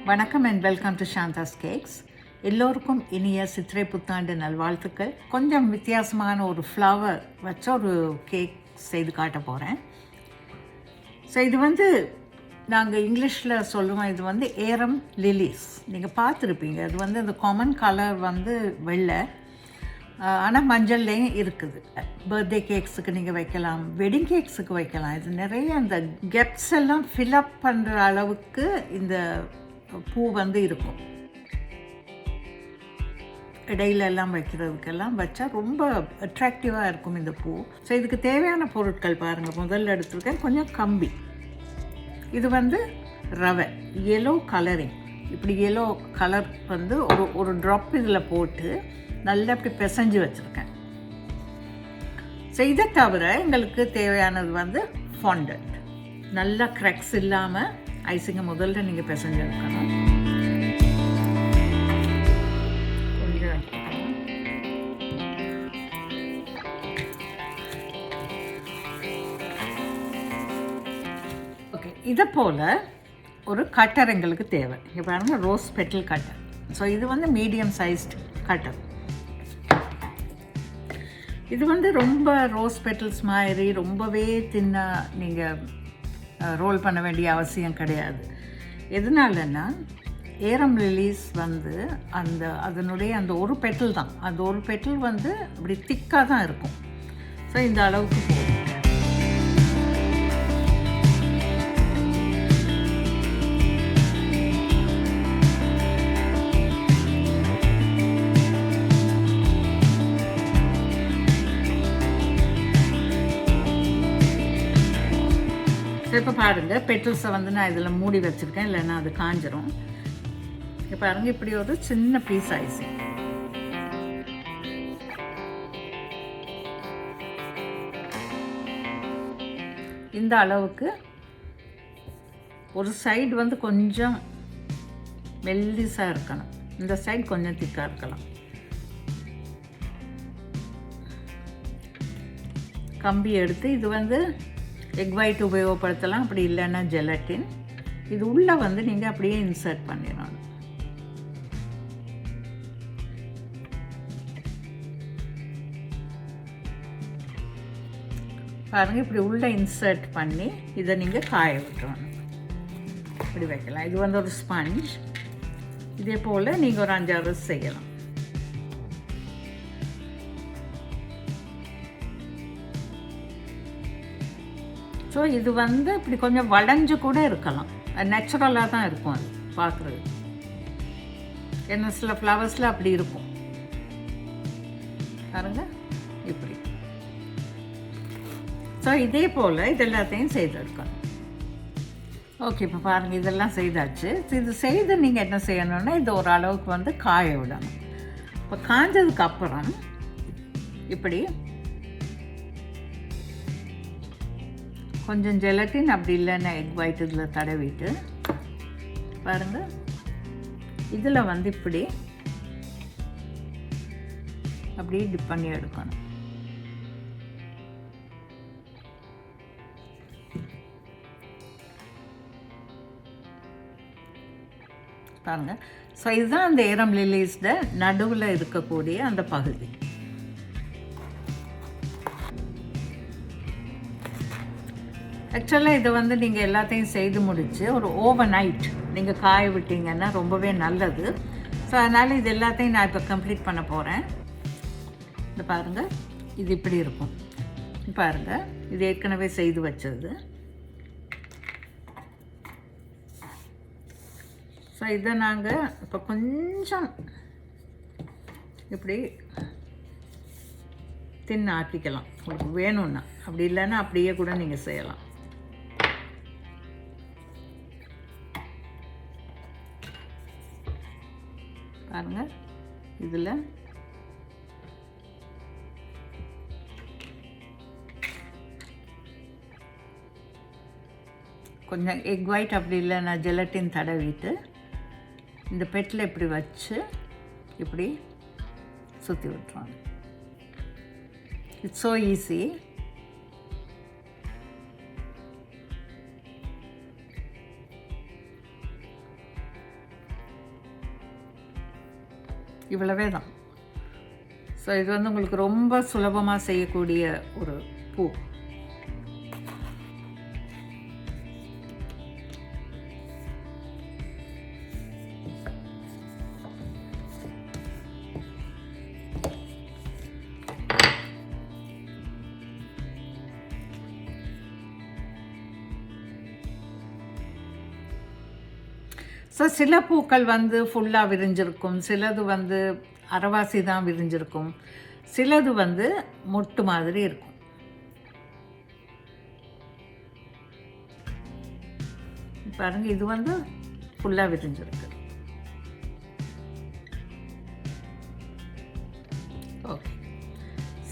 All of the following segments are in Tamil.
வணக்கம் and welcome to Santa's cakes. எல்லோருக்கும் இனிய சித்திரை புத்தாண்டு நல்வாழ்த்துக்கள். கொஞ்சம் வித்தியாசமான ஒரு ஃப்ளவர் வச்ச ஒரு கேக் செய்து காட்ட போகிறேன். ஸோ இது நாங்கள் இங்கிலீஷில் சொல்லுவோம், இது ஏரம் லிலிஸ். நீங்கள் பார்த்துருப்பீங்க. அது அந்த காமன் கலர் வெள்ளை, ஆனால் மஞ்சள்லேயும் இருக்குது. பர்த்டே கேக்ஸுக்கு நீங்கள் வைக்கலாம், வெட்டிங் கேக்ஸுக்கு வைக்கலாம். இது நிறைய அந்த கெப்ஸ் எல்லாம் ஃபில்அப் பண்ணுற அளவுக்கு இந்த பூ இருக்கும். இடையிலெல்லாம் வைக்கிறதுக்கெல்லாம் வச்சா ரொம்ப அட்ராக்டிவாக இருக்கும் இந்த பூ. ஸோ இதுக்கு தேவையான பொருட்கள் பாருங்கள். முதல்ல எடுத்துருக்கேன் கொஞ்சம் கம்பி. இது ரவை, எல்லோ கலரிங். இப்படி எல்லோ கலர் ஒரு ட்ராப் இதில் போட்டு நல்லா இப்படி பிசைஞ்சு வச்சுருக்கேன். ஸோ இதை தவிர எங்களுக்கு தேவையானது ஃபாண்டன்ட். நல்லா க்ரெக்ஸ் இல்லாமல் ஐசிங்கை முதல்ல நீங்கள் பிசைஞ்சு எடுக்கணும். கொஞ்சம் ஓகே. இதை போல் ஒரு கட்டர் எங்களுக்கு தேவை. இங்கே பாருங்கள், ரோஸ் பெட்டல் கட்டர். ஸோ இது மீடியம் சைஸ்டு கட்டர். இது ரொம்ப ரோஸ் பெட்டல்ஸ் மாதிரி ரொம்பவே தின்னா நீங்கள் ரோல் பண்ண வேண்டிய அவசியம் கிடையாது. எதனாலன்னா ஏரம் லிலீஸ் அதனுடைய அந்த ஒரு பெட்டல் தான், அந்த ஒரு பெட்டல் அப்படி திக்காக தான் இருக்கும். ஸோ இந்த அளவுக்கு போதும். இப்போ பாருங்கள், பெட்டல்ஸை நான் இதில் மூடி வச்சுருக்கேன், இல்லைன்னா அது காஞ்சிரும். இப்போ பாருங்கள், இப்படி ஒரு சின்ன பீஸ் ஐசிங். இந்த அளவுக்கு ஒரு சைடு கொஞ்சம் மெல்லிஸாக இருக்கணும், இந்த சைடு கொஞ்சம் திக்காக இருக்கலாம். கம்பி எடுத்து இது எக் ஒயிட் உபயோகப்படுத்தலாம், அப்படி இல்லைன்னா ஜெலட்டின். இது உள்ளே நீங்கள் அப்படியே இன்சர்ட் பண்ணிடணும். பாருங்கள், இப்படி உள்ளே இன்சர்ட் பண்ணி இதை நீங்கள் காய விட்டுறணும். இப்படி வைக்கலாம். இது ஒரு ஸ்பஞ்ச். இதே போல் நீங்கள் ஒரு 5-6 செய்யலாம். ஸோ இது இப்படி கொஞ்சம் வளைஞ்சு கூட இருக்கலாம், நேச்சுரலாக தான் இருக்கும் அது பார்க்குறது. என்ன சில ஃப்ளவர்ஸில் அப்படி இருக்கும் பாருங்க, இப்படி. ஸோ இதே போல் இது எல்லாத்தையும் செய்து எடுக்கணும். ஓகே, இப்போ பாருங்கள், இதெல்லாம் செய்தாச்சு. இது செய்து நீங்கள் என்ன செய்யணுன்னா இது ஒரு அளவுக்கு காய விடணும். இப்போ காஞ்சதுக்கு அப்புறம் இப்படி கொஞ்சம் ஜெலட்டின், அப்படி இல்லைன்னா எக் ஒயிட் இதில் தடவிட்டு பாருங்கள், இதில் இப்படி அப்படியே டிப் பண்ணி எடுக்கணும். பாருங்கள். ஸோ இதுதான் அந்த ஏரம் லிலீஸ்ட நடுவில் இருக்கக்கூடிய அந்த பகுதி. ஆக்சுவலாக இதை நீங்கள் எல்லாத்தையும் செய்து முடித்து ஒரு ஓவர் நைட் நீங்கள் காய விட்டீங்கன்னா ரொம்பவே நல்லது. ஸோ அதனால் இது எல்லாத்தையும் நான் இப்போ கம்ப்ளீட் பண்ண போகிறேன். இந்த பாருங்கள், இது இப்படி இருக்கும். பாருங்கள், இது ஏற்கனவே செய்து வச்சது. ஸோ இதை நாங்கள் இப்போ கொஞ்சம் இப்படி தின்னு ஆக்கிக்கலாம் உங்களுக்கு வேணும்னா. அப்படி இல்லைன்னா அப்படியே கூட நீங்கள் செய்யலாம். பாருங்கள், இதில் கொஞ்சம் எக் ஒயிட், அப்படி இல்லைன்னா ஜெலட்டின் தடவிட்டு இந்த பெட்டில் இப்படி வச்சு இப்படி சுற்றி விட்டுருவாங்க. It's so easy. இவ்வளவே தான். ஸோ இது வந்து உங்களுக்கு ரொம்ப சுலபமாக செய்யக்கூடிய ஒரு பூ. ஸோ சில பூக்கள் வந்து ஃபுல்லாக விரிஞ்சிருக்கும், சிலது வந்து அரைவாசி தான் விரிஞ்சிருக்கும், சிலது வந்து மொட்டு மாதிரி இருக்கும். பாருங்கள், இது வந்து ஃபுல்லாக விரிஞ்சிருக்கு. ஓகே,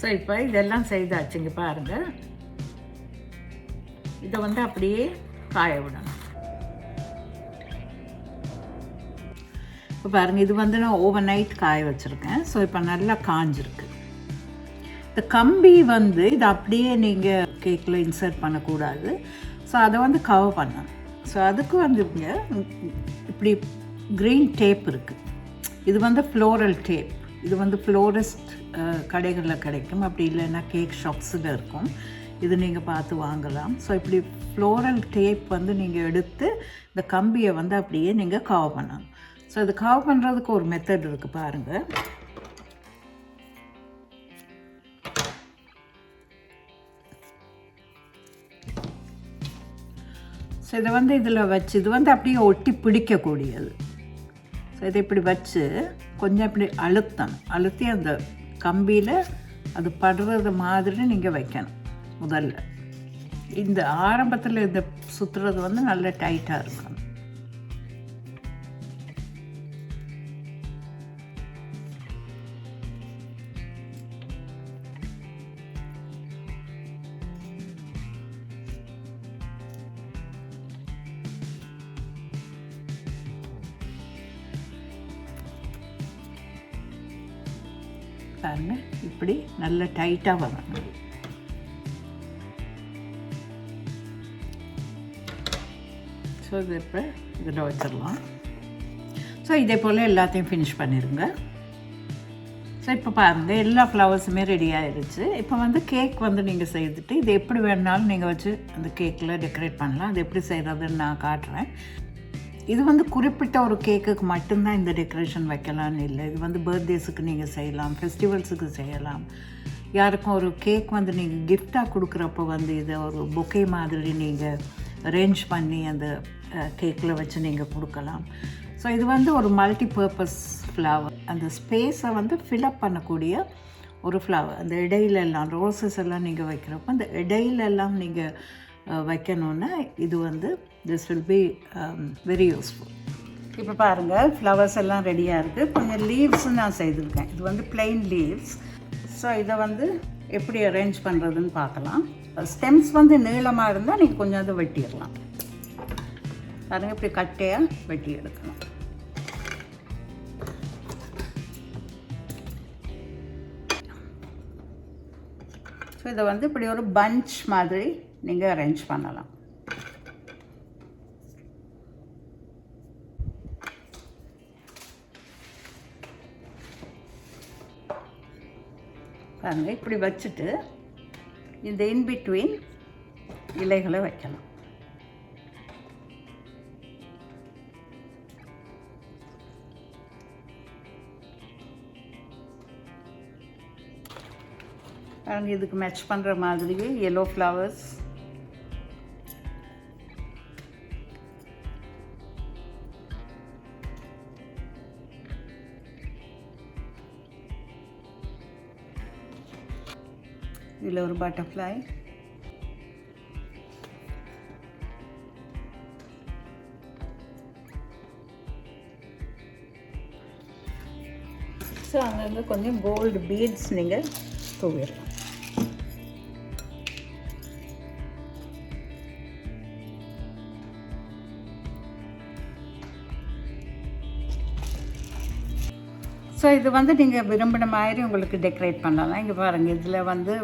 ஸோ இப்போ இதெல்லாம் செய்தாச்சுங்க. பாருங்கள், இதை வந்து அப்படியே காய விடணும். இப்போ பாருங்கள், இது வந்து நான் ஓவர் நைட் காய வச்சுருக்கேன். ஸோ இப்போ நல்லா காஞ்சிருக்கு. இந்த கம்பி வந்து இதை அப்படியே நீங்கள் கேக்கில் இன்சர்ட் பண்ணக்கூடாது. ஸோ அதை வந்து கவர் பண்ணணும். ஸோ அதுக்கு வந்து இப்படி க்ரீன் டேப் இருக்குது. இது வந்து ஃப்ளோரல் டேப். இது வந்து ஃப்ளோரிஸ்ட் கடைகளில் கிடைக்கும், அப்படி இல்லைன்னா கேக் ஷாப்ஸில் இருக்கும். இது நீங்கள் பார்த்து வாங்கலாம். ஸோ இப்படி ஃப்ளோரல் டேப் வந்து நீங்கள் எடுத்து இந்த கம்பியை வந்து அப்படியே நீங்கள் கவர் பண்ணணும். ஸோ இது கவர் பண்ணுறதுக்கு ஒரு மெத்தட் இருக்குது பாருங்கள். ஸோ இதை வந்து இதில் வச்சு இது வந்து அப்படியே ஒட்டி பிடிக்கக்கூடியது. ஸோ இதை இப்படி வச்சு கொஞ்சம் இப்படி அழுத்தி அந்த கம்பியில் அது படுறது மாதிரி நீங்கள் வைக்கணும். முதல்ல இந்த ஆரம்பத்தில் இந்த சுற்றுறது வந்து நல்ல டைட்டாக இருக்கணும். பாருங்க, இப்படி நல்ல டைட்டாக வரணும். ஸோ இது இப்போ இதில் வச்சிடலாம். ஸோ இதே போல் எல்லாத்தையும் ஃபினிஷ் பண்ணிடுங்க. ஸோ இப்போ பாருங்கள், எல்லா ஃப்ளவர்ஸுமே ரெடி ஆகிடுச்சு. இப்போ வந்து கேக் வந்து நீங்கள் செய்துட்டு இது எப்படி வேணுனாலும் நீங்கள் வச்சு அந்த கேக்கில் டெக்கரேட் பண்ணலாம். அது எப்படி செய்கிறதுன்னு நான் காட்டுறேன். இது வந்து குறிப்பிட்ட ஒரு கேக்குக்கு மட்டும்தான் இந்த டெக்கரேஷன் வைக்கலான்னு இல்லை. இது வந்து பர்த்டேஸுக்கு நீங்கள் செய்யலாம், ஃபெஸ்டிவல்ஸுக்கு செய்யலாம். யாருக்கும் ஒரு கேக் வந்து நீங்கள் கிஃப்டாக கொடுக்குறப்போ வந்து இதை ஒரு பொக்கே மாதிரி நீங்கள் அரேஞ்ச் பண்ணி அந்த கேக்கில் வச்சு நீங்கள் கொடுக்கலாம். ஸோ இது வந்து ஒரு மல்டி பர்பஸ் ஃப்ளவர். அந்த ஸ்பேஸை வந்து ஃபில்அப் பண்ணக்கூடிய ஒரு ஃப்ளவர். அந்த இடையிலெல்லாம் ரோசஸ் எல்லாம் நீங்கள் வைக்கிறப்போ அந்த இடையிலெல்லாம் நீங்கள் வைக்கணுன்னா இது வந்து this will be very useful. இப்போ பாருங்கள், ஃப்ளவர்ஸ் எல்லாம் ரெடியாக இருக்குது. கொஞ்சம் லீவ்ஸும் நான் செய்திருக்கேன். இது வந்து பிளெயின் லீவ்ஸ். ஸோ இதை வந்து எப்படி அரேஞ்ச் பண்ணுறதுன்னு பார்க்கலாம். ஸ்டெம்ஸ் வந்து நீளமாக இருந்தால் நீங்கள் கொஞ்சம் அதை வெட்டிடலாம். பாருங்கள், இப்படி கட்டையாக வெட்டி எடுக்கணும். ஸோ இதை வந்து இப்படி ஒரு பஞ்ச் மாதிரி நீங்கள் அரேஞ்ச் பண்ணலாம். பாருங்கள், இப்படி வச்சுட்டு இந்த இன்பிட்வீன் இலைகளை வைக்கலாம். பாருங்கள், இதுக்கு மேட்ச் பண்ணுற மாதிரியே yellow flowers. இதில் ஒரு பட்டர்ஃப்ளை. ஸோ அங்கங்கே கொஞ்சம் கோல்டு பீட்ஸ் நீங்கள் தூவிடலாம். ஸோ இது வந்து நீங்கள் விரும்பின மாதிரி உங்களுக்கு டெக்கரேட் பண்ணலாம். இங்கே பாருங்கள், இதில் வந்து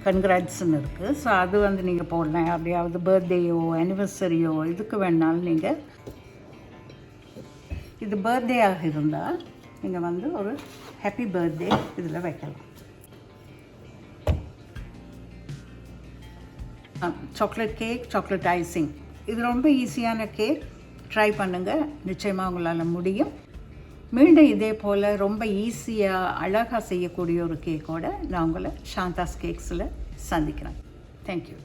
கன்க்ராட்ஸ்ன்னு இருக்குது. ஸோ அது வந்து நீங்கள் போடலாம். அப்படியாவது பர்த்டேயோ ஆனிவர்சரியோ இதுக்கு வேணாலும் நீங்கள், இது பர்த்டே ஆக இருந்தால் நீங்கள் வந்து ஒரு ஹாப்பி பர்த்டே இதில் வைக்கலாம். சாக்லேட் கேக், சாக்லேட் ஐசிங், இது ரொம்ப ஈஸியான கேக். ட்ரை பண்ணுங்கள், நிச்சயமாக உங்களால் முடியும். மீண்டும் இதே போல் ரொம்ப ஈஸியாக அழகாக செய்யக்கூடிய ஒரு கேக்கோடு நான் உங்களை சாந்தாஸ் கேக்ஸில் சந்திக்கிறேன். தேங்க்யூ.